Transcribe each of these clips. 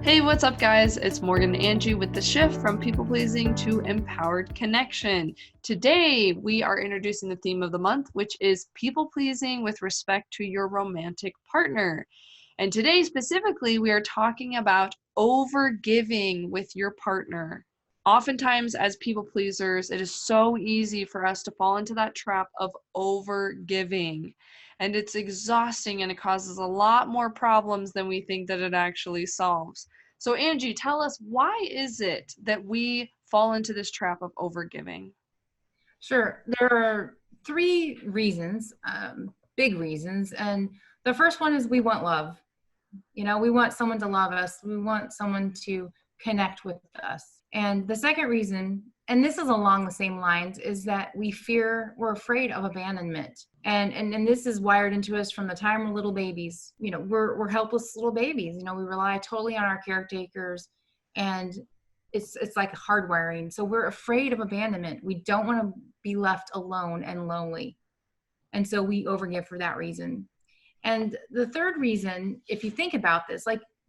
Hey, what's up, guys? It's Morgan and Angie with the shift from people pleasing to empowered connection. Today, we are introducing the theme of the month, which is people pleasing with respect to your romantic partner. And today, specifically, we are talking about overgiving with your partner. Oftentimes, as people pleasers, it is so easy for us to fall into that trap of overgiving. And it's exhausting and it causes a lot more problems than we think that it actually solves. So Angie, tell us, why is it that we fall into this trap of overgiving? Sure. There are three reasons, big reasons. And the first one is we want love. We want someone to love us. We want someone to connect with us. And the second reason, and this is along the same lines, is that we're afraid of abandonment. And this is wired into us from the time we're little babies. We're helpless little babies. We rely totally on our caretakers, and it's like hardwiring. So we're afraid of abandonment. We don't want to be left alone and lonely. And so we overgive for that reason. And the third reason, if you think about this,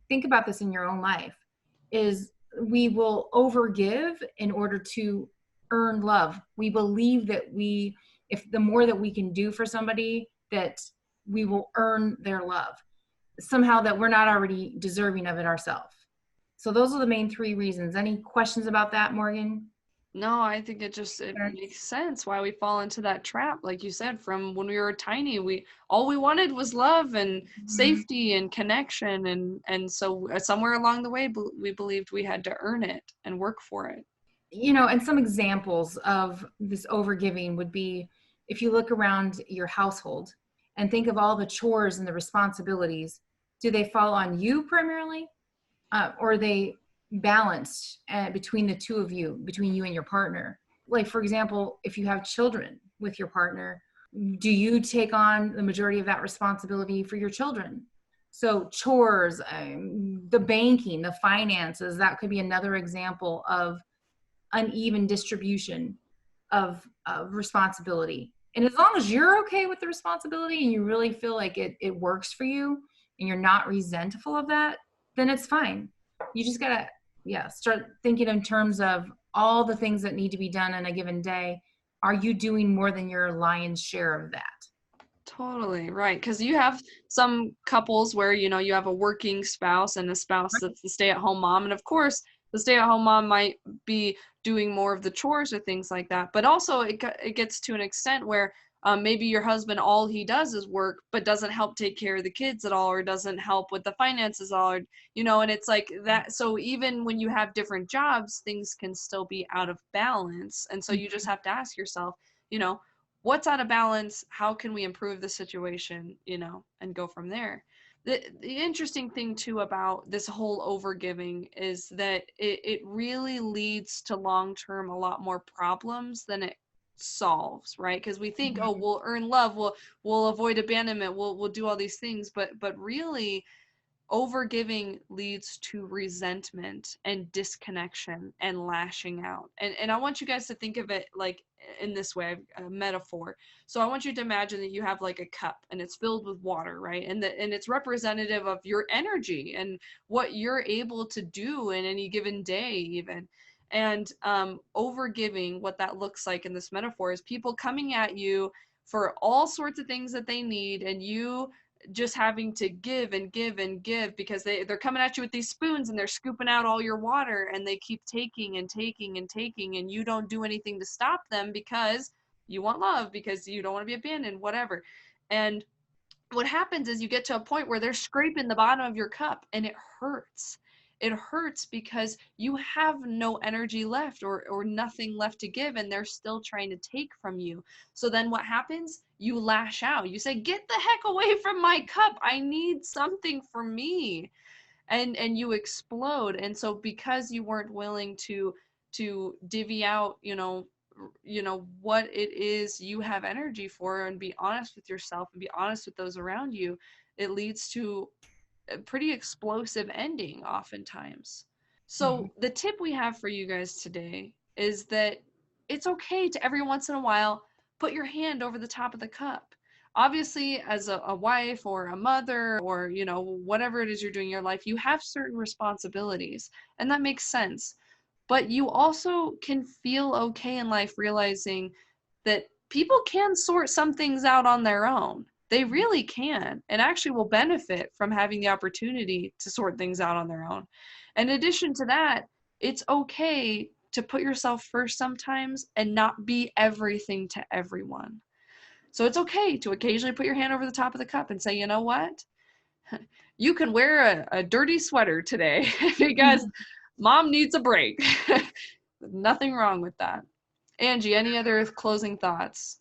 think about this in your own life, is we will overgive in order to earn love. We believe that if the more that we can do for somebody, that we will earn their love somehow, that we're not already deserving of it ourselves. So those are the main three reasons. Any questions about that, Morgan? No, I think it makes sense why we fall into that trap. Like you said, from when we were tiny, we all we wanted was love and safety and connection, and so somewhere along the way we believed we had to earn it and work for it. And some examples of this overgiving would be if you look around your household and think of all the chores and the responsibilities. Do they fall on you primarily, or are they balanced between the two of you, between you and your partner? Like, for example, if you have children with your partner, do you take on the majority of that responsibility for your children? So chores, the banking, the finances, that could be another example of uneven distribution of responsibility. And as long as you're okay with the responsibility and you really feel like it works for you and you're not resentful of that, then it's fine. You just gotta, start thinking in terms of all the things that need to be done in a given day. Are you doing more than your lion's share of that? Totally, right. Because you have some couples where, you have a working spouse and a spouse that's the stay-at-home mom. And of course, the stay-at-home mom might be doing more of the chores or things like that. But also it gets to an extent where maybe your husband, all he does is work, but doesn't help take care of the kids at all, or doesn't help with the finances at all, and it's like that. So even when you have different jobs, things can still be out of balance. And so you just have to ask yourself, you know, what's out of balance, how can we improve the situation, and go from there. The interesting thing too about this whole overgiving is that it really leads to long term a lot more problems than it solves, right? Because we think, oh, we'll earn love, we'll avoid abandonment, we'll do all these things, but really overgiving leads to resentment and disconnection and lashing out. And I want you guys to think of it like in this way, a metaphor. So I want you to imagine that you have like a cup and it's filled with water, right? And it's representative of your energy and what you're able to do in any given day even. And overgiving, what that looks like in this metaphor, is people coming at you for all sorts of things that they need, and you just having to give and give and give because they're coming at you with these spoons and they're scooping out all your water, and they keep taking and taking and taking, and you don't do anything to stop them because you want love, because you don't want to be abandoned, whatever. And what happens is you get to a point where they're scraping the bottom of your cup, and it hurts. It hurts because you have no energy left, or nothing left to give, and they're still trying to take from you. So then what happens? You lash out. You say, "Get the heck away from my cup. I need something for me." And you explode. And so because you weren't willing to divvy out, what it is you have energy for, and be honest with yourself and be honest with those around you, it leads to a pretty explosive ending oftentimes. Mhm. So the tip we have for you guys today is that it's okay to every once in a while put your hand over the top of the cup. Obviously, as a wife or a mother or, you know, whatever it is you're doing in your life, you have certain responsibilities, and that makes sense. But you also can feel okay in life realizing that people can sort some things out on their own. They really can, and actually will benefit from having the opportunity to sort things out on their own. In addition to that, it's okay to put yourself first sometimes and not be everything to everyone. So it's okay to occasionally put your hand over the top of the cup and say, you know what? You can wear a dirty sweater today because mom needs a break. Nothing wrong with that. Angie, any other closing thoughts?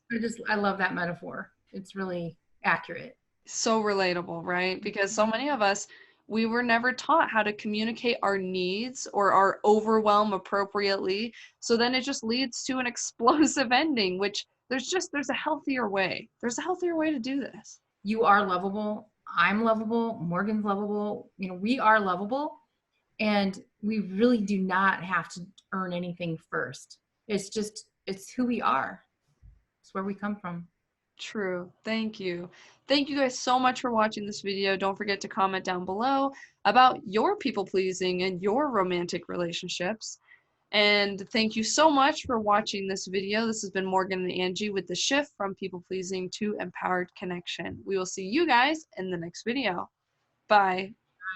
I love that metaphor. It's really accurate. So relatable, right? Because so many of us, we were never taught how to communicate our needs or our overwhelm appropriately. So then it just leads to an explosive ending, which there's a healthier way. There's a healthier way to do this. You are lovable. I'm lovable. Morgan's lovable. You know, we are lovable, and we really do not have to earn anything first. It's who we are. It's where we come from. True. Thank you. Thank you guys so much for watching this video. Don't forget to comment down below about your people pleasing and your romantic relationships. And thank you so much for watching this video. This has been Morgan and Angie with the shift from people pleasing to empowered connection. We will see you guys in the next video. Bye.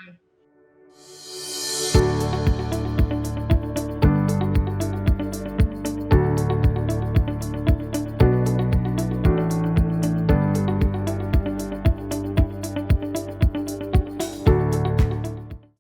Bye.